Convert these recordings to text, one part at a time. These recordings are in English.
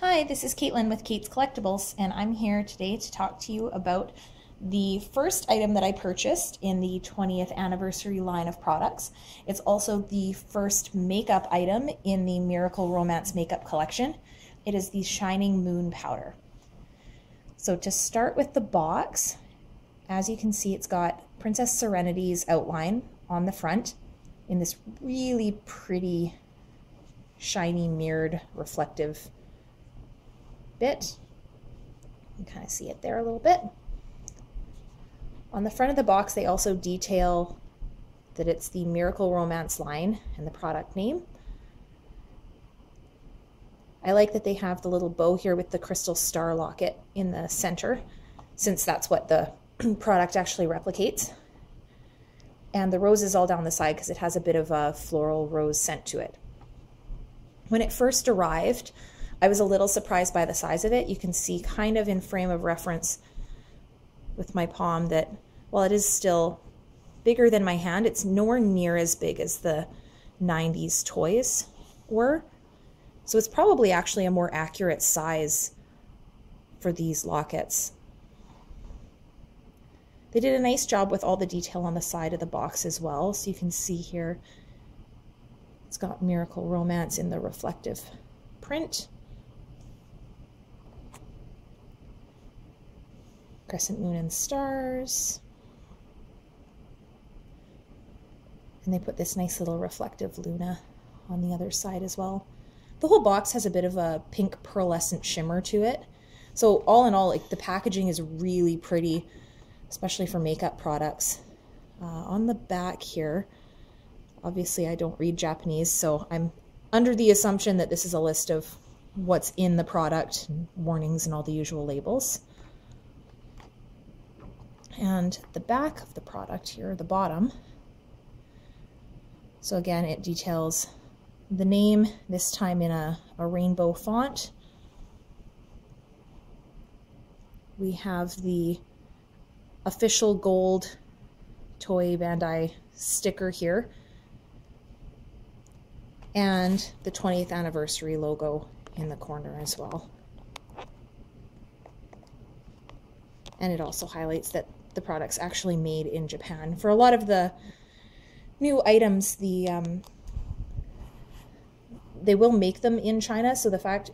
Hi, this is Caitlin with Kait's Collectibles, and I'm here today to talk to you about the first item that I purchased in the 20th anniversary line of products. It's also the first makeup item in the Miracle Romance makeup collection. It is the Shining Moon Powder. So to start with the box, as you can see, it's got Princess Serenity's outline on the front in this really pretty, shiny, mirrored, reflective bit. You can kind of see it there a little bit. On the front of the box, they also detail that it's the Miracle Romance line and the product name. I like that they have the little bow here with the crystal star locket in the center, since that's what the product actually replicates. And the rose is all down the side because it has a bit of a floral rose scent to it. When it first arrived, I was a little surprised by the size of it. You can see kind of in frame of reference with my palm that while it is still bigger than my hand, it's nowhere near as big as the 90s toys were. So it's probably actually a more accurate size for these lockets. They did a nice job with all the detail on the side of the box as well. So you can see here, it's got Miracle Romance in the reflective print. Crescent moon and stars. And they put this nice little reflective Luna on the other side as well. The whole box has a bit of a pink pearlescent shimmer to it. So all in all, like, the packaging is really pretty, especially for makeup products. On the back here, obviously I don't read Japanese, so I'm under the assumption that this is a list of what's in the product, and warnings and all the usual labels. And the back of the product here, the bottom. So again, it details the name, this time in a rainbow font. We have the official gold Toei Bandai sticker here, and the 20th anniversary logo in the corner as well. And it also highlights that the product's actually made in Japan. For a lot of the new items, they will make them in China. So the fact,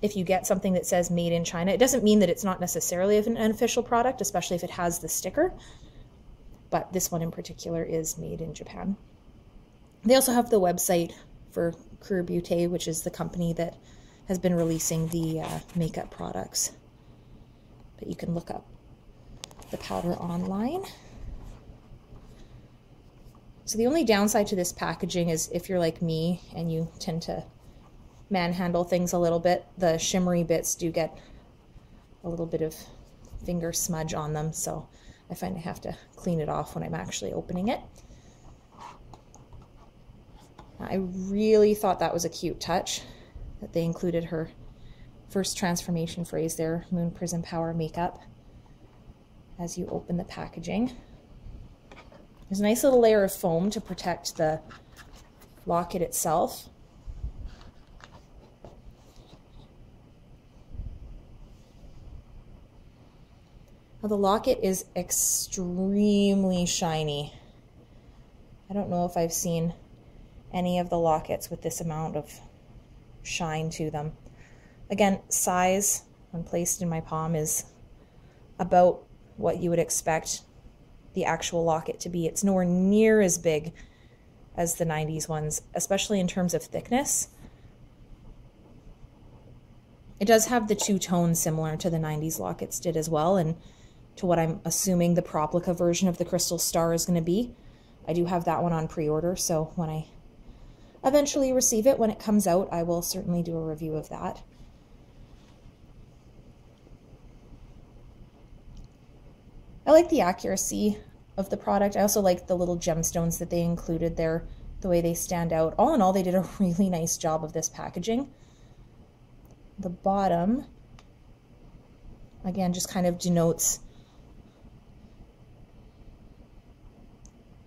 if you get something that says made in China, it doesn't mean that it's not necessarily an official product, especially if it has the sticker. But this one in particular is made in Japan. They also have the website for Creer Beaute, which is the company that has been releasing the makeup products. But you can look up the powder online. So the only downside to this packaging is if you're like me and you tend to manhandle things a little bit, the shimmery bits do get a little bit of finger smudge on them, so I find I have to clean it off when I'm actually opening it. I really thought that was a cute touch, that they included her first transformation phrase there, Moon Prism Power Makeup, as you open the packaging. There's a nice little layer of foam to protect the locket itself. Now, the locket is extremely shiny. I don't know if I've seen any of the lockets with this amount of shine to them. Again, size when placed in my palm is about what you would expect the actual locket to be. It's nowhere near as big as the 90s ones, especially in terms of thickness. It does have the two tones similar to the 90s lockets did as well, and to what I'm assuming the Proplica version of the Crystal Star is going to be. I do have that one on pre-order, so when I eventually receive it, when it comes out, I will certainly do a review of that. I like the accuracy of the product. I also like the little gemstones that they included there, the way they stand out. All in all, they did a really nice job of this packaging. The bottom, again, just kind of denotes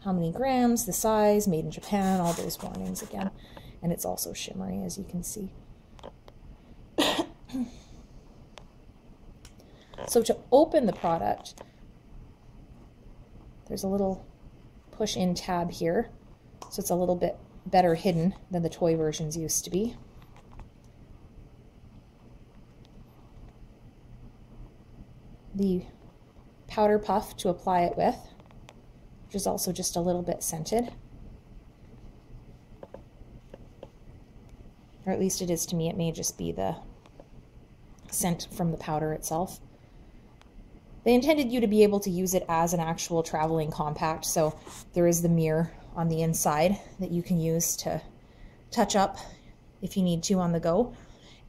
how many grams, the size, made in Japan, all those warnings again. And it's also shimmery, as you can see. So to open the product, there's a little push-in tab here, so it's a little bit better hidden than the toy versions used to be. The powder puff to apply it with, which is also just a little bit scented. Or at least it is to me. It may just be the scent from the powder itself. They intended you to be able to use it as an actual traveling compact, so there is the mirror on the inside that you can use to touch up if you need to on the go.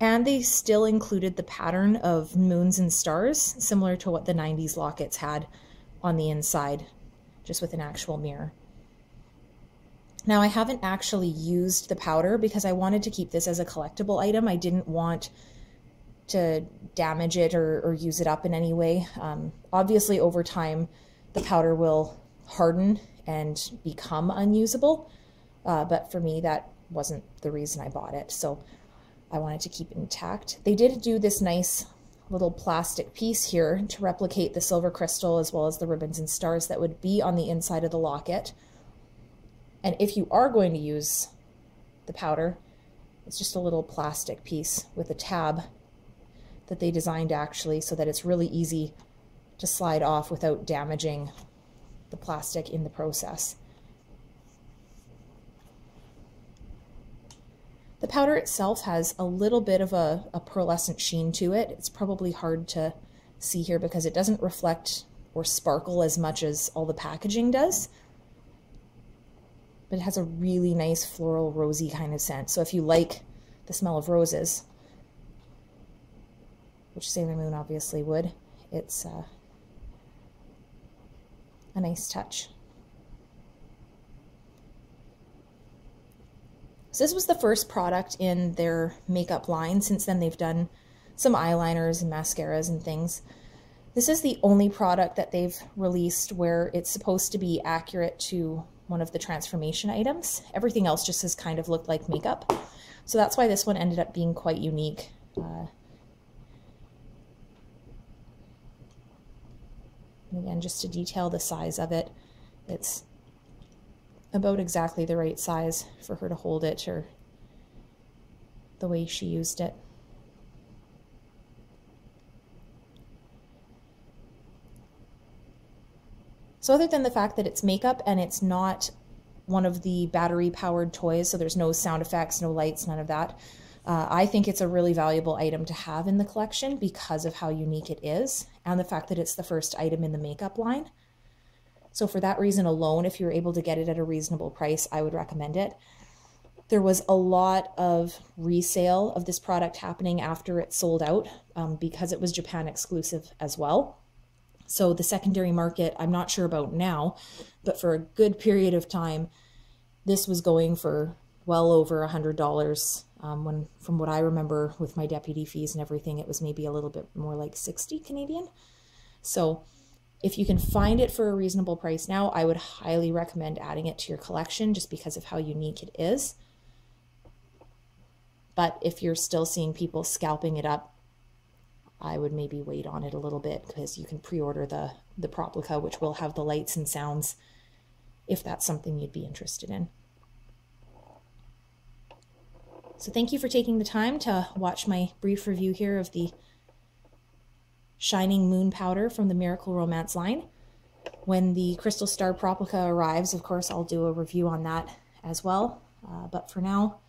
And they still included the pattern of moons and stars, similar to what the 90s lockets had on the inside, just with an actual mirror. Now, I haven't actually used the powder because I wanted to keep this as a collectible item. I didn't want to damage it or use it up in any way. Obviously, over time, the powder will harden and become unusable, but for me, that wasn't the reason I bought it, so I wanted to keep it intact. They did do this nice little plastic piece here to replicate the silver crystal as well as the ribbons and stars that would be on the inside of the locket. And if you are going to use the powder, it's just a little plastic piece with a tab that they designed actually so that it's really easy to slide off without damaging the plastic in the process. The powder itself has a little bit of a pearlescent sheen to it. It's probably hard to see here because it doesn't reflect or sparkle as much as all the packaging does. But it has a really nice floral rosy kind of scent. So if you like the smell of roses, which Sailor Moon obviously would, it's a nice touch. So this was the first product in their makeup line. Since then they've done some eyeliners and mascaras and things. This is the only product that they've released where it's supposed to be accurate to one of the transformation items. Everything else just has kind of looked like makeup. So that's why this one ended up being quite unique. Again, just to detail the size of it, it's about exactly the right size for her to hold it, or the way she used it. So other than the fact that it's makeup and it's not one of the battery-powered toys, so there's no sound effects, no lights, none of that, I think it's a really valuable item to have in the collection because of how unique it is and the fact that it's the first item in the makeup line. So for that reason alone, if you're able to get it at a reasonable price, I would recommend it. There was a lot of resale of this product happening after it sold out because it was Japan exclusive as well. So the secondary market, I'm not sure about now, but for a good period of time, this was going for well over $100. When, from what I remember with my deputy fees and everything, it was maybe a little bit more like 60 Canadian. So if you can find it for a reasonable price now, I would highly recommend adding it to your collection just because of how unique it is. But if you're still seeing people scalping it up, I would maybe wait on it a little bit because you can pre-order the Proplica, which will have the lights and sounds, if that's something you'd be interested in. So thank you for taking the time to watch my brief review here of the Shining Moon powder from the Miracle Romance line. When the Crystal Star Proplica arrives, of course, I'll do a review on that as well. But for now,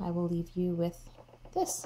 I will leave you with this.